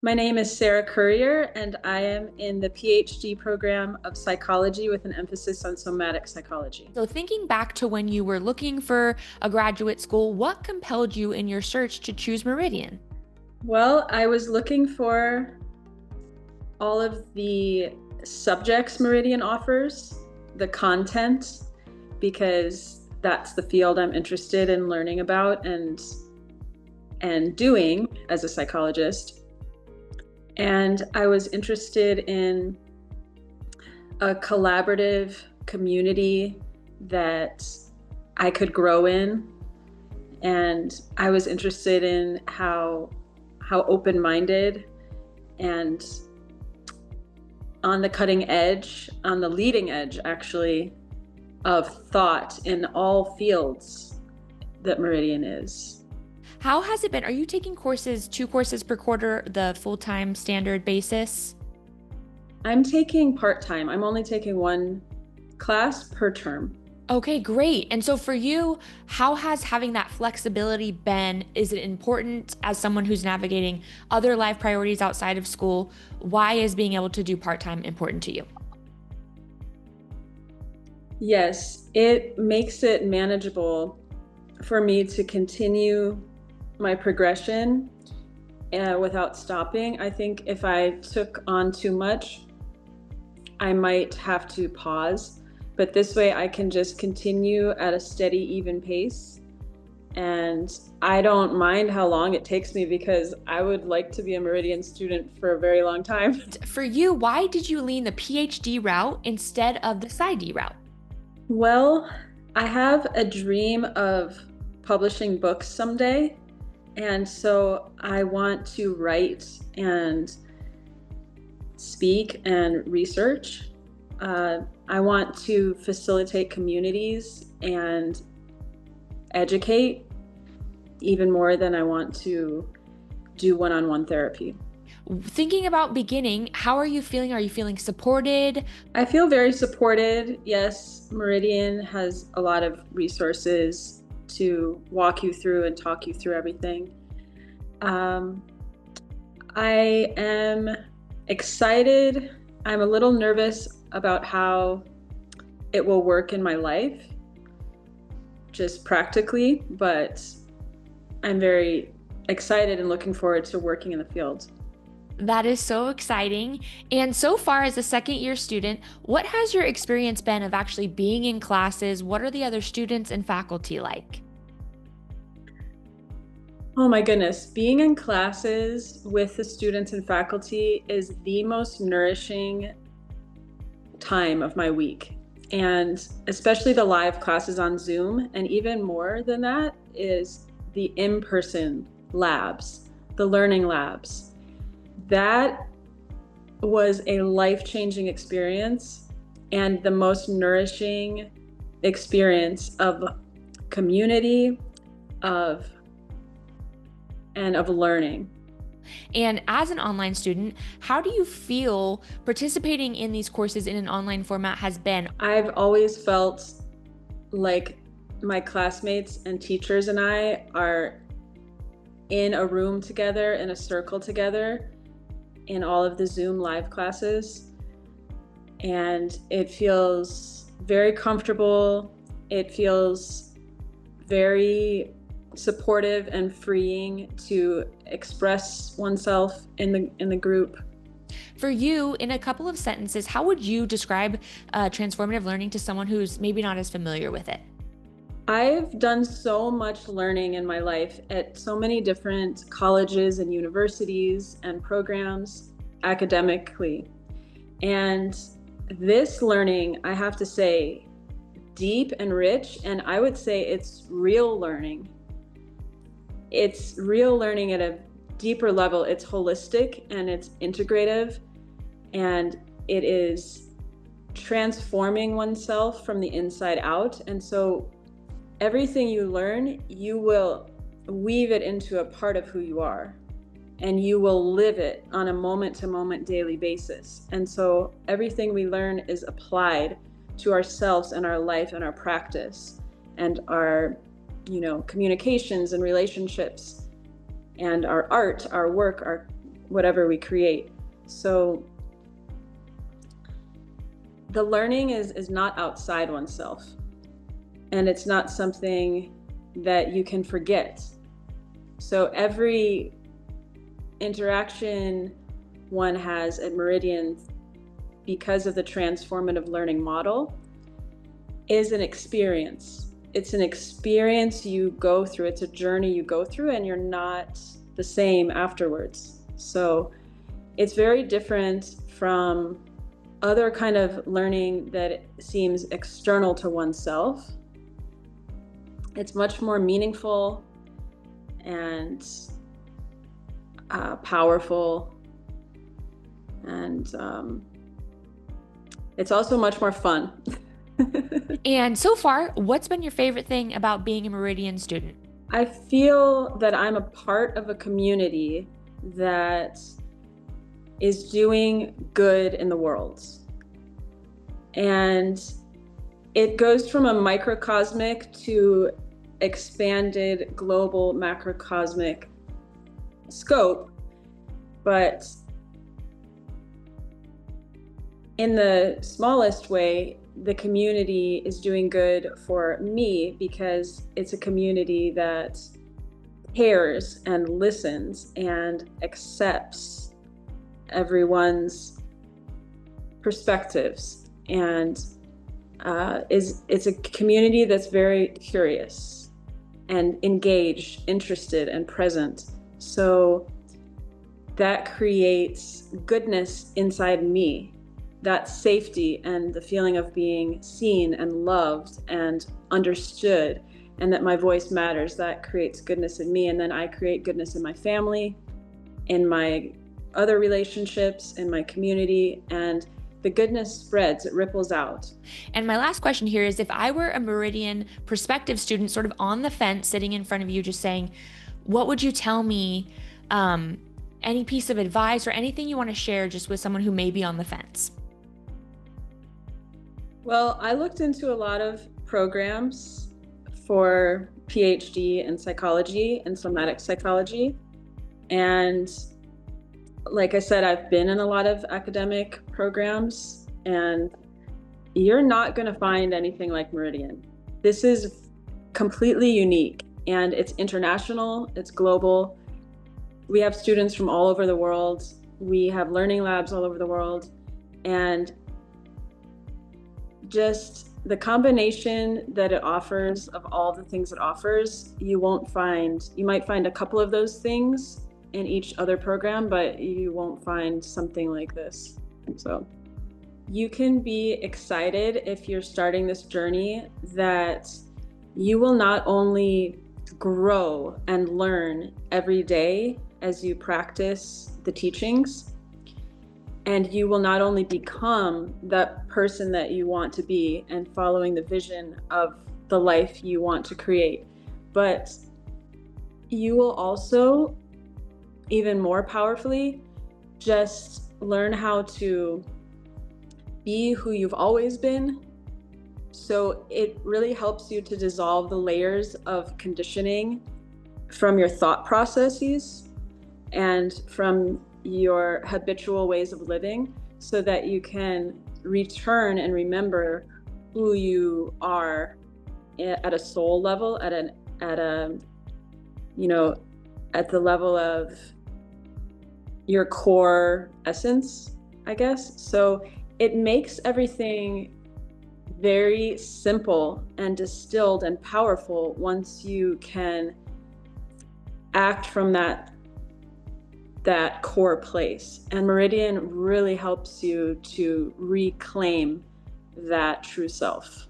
My name is Sarah Currier, and I am in the PhD program of psychology with an emphasis on somatic psychology. So, thinking back to when you were looking for a graduate school, what compelled you in your search to choose Meridian? Well, I was looking for all of the subjects Meridian offers, the content, because that's the field I'm interested in learning about and doing as a psychologist. And I was interested in a collaborative community that I could grow in. And I was interested in how open-minded and on the cutting edge, on the leading edge actually, of thought in all fields that Meridian is. How has it been? Are you taking courses, two courses per quarter, the full-time standard basis? I'm taking part-time. I'm only taking one class per term. Okay, great. And so for you, how has having that flexibility been? Is it important as someone who's navigating other life priorities outside of school? Why is being able to do part-time important to you? Yes, it makes it manageable for me to continue my progression without stopping. I think if I took on too much, I might have to pause, but this way I can just continue at a steady, even pace. And I don't mind how long it takes me because I would like to be a Meridian student for a very long time. For you, why did you lean the PhD route instead of the PsyD route? Well, I have a dream of publishing books someday. And so I want to write and speak and research. I want to facilitate communities and educate even more than I want to do one-on-one therapy. Thinking about beginning, how are you feeling? Are you feeling supported? I feel very supported. Yes, Meridian has a lot of resources to walk you through and talk you through everything. Um, I am excited. I'm a little nervous about how it will work in my life, just practically, but I'm very excited and looking forward to working in the field. That is so exciting. And so far, as a second year student, what has your experience been of actually being in classes? What are the other students and faculty like? Oh my goodness, being in classes with the students and faculty is the most nourishing time of my week. And especially the live classes on Zoom, and even more than that is the in-person labs, the learning labs. That was a life-changing experience and the most nourishing experience of community, of and of learning. And as an online student, how do you feel participating in these courses in an online format has been? I've always felt like my classmates and teachers and I are in a room together, in a circle together, in all of the Zoom live classes. And it feels very comfortable. It feels very supportive and freeing to express oneself in the group. For you, in a couple of sentences, how would you describe transformative learning to someone who's maybe not as familiar with it? I've done so much learning in my life at so many different colleges and universities and programs academically. And this learning, I have to say, deep and rich, and I would say it's real learning. It's real learning at a deeper level. It's holistic and it's integrative, and it is transforming oneself from the inside out. And so everything you learn, you will weave it into a part of who you are, and you will live it on a moment-to-moment daily basis. And so everything we learn is applied to ourselves and our life and our practice and our communications and relationships and our art, our work, whatever we create. So the learning is not outside oneself, and it's not something that you can forget. So every interaction one has at Meridian, because of the transformative learning model, is an experience. It's an experience you go through. It's a journey you go through, and you're not the same afterwards. So it's very different from other kind of learning that seems external to oneself. It's much more meaningful and powerful, and it's also much more fun. And so far, what's been your favorite thing about being a Meridian student? I feel that I'm a part of a community that is doing good in the world. And it goes from a microcosmic to expanded global macrocosmic scope, but in the smallest way, the community is doing good for me because it's a community that cares and listens and accepts everyone's perspectives, and it's a community that's very curious and engaged, interested, and present. So that creates goodness inside me. That safety and the feeling of being seen and loved and understood, and that my voice matters, that creates goodness in me. And then I create goodness in my family, in my other relationships, in my community, and the goodness spreads, it ripples out. And my last question here is, if I were a Meridian prospective student sort of on the fence, sitting in front of you, just saying, what would you tell me, any piece of advice or anything you want to share just with someone who may be on the fence? Well, I looked into a lot of programs for PhD in psychology and somatic psychology. And like I said, I've been in a lot of academic programs, and you're not going to find anything like Meridian. This is completely unique, and it's international, it's global. We have students from all over the world. We have learning labs all over the world. And just the combination that it offers of all the things it offers, you might find a couple of those things in each other program, but you won't find something like this. So you can be excited if you're starting this journey that you will not only grow and learn every day as you practice the teachings, and you will not only become that person that you want to be and following the vision of the life you want to create, but you will also, even more powerfully, just learn how to be who you've always been. So it really helps you to dissolve the layers of conditioning from your thought processes and from your habitual ways of living, so that you can return and remember who you are at a soul level, at the level of your core essence, I guess. So it makes everything very simple and distilled and powerful once you can act from that core place. And Meridian really helps you to reclaim that true self.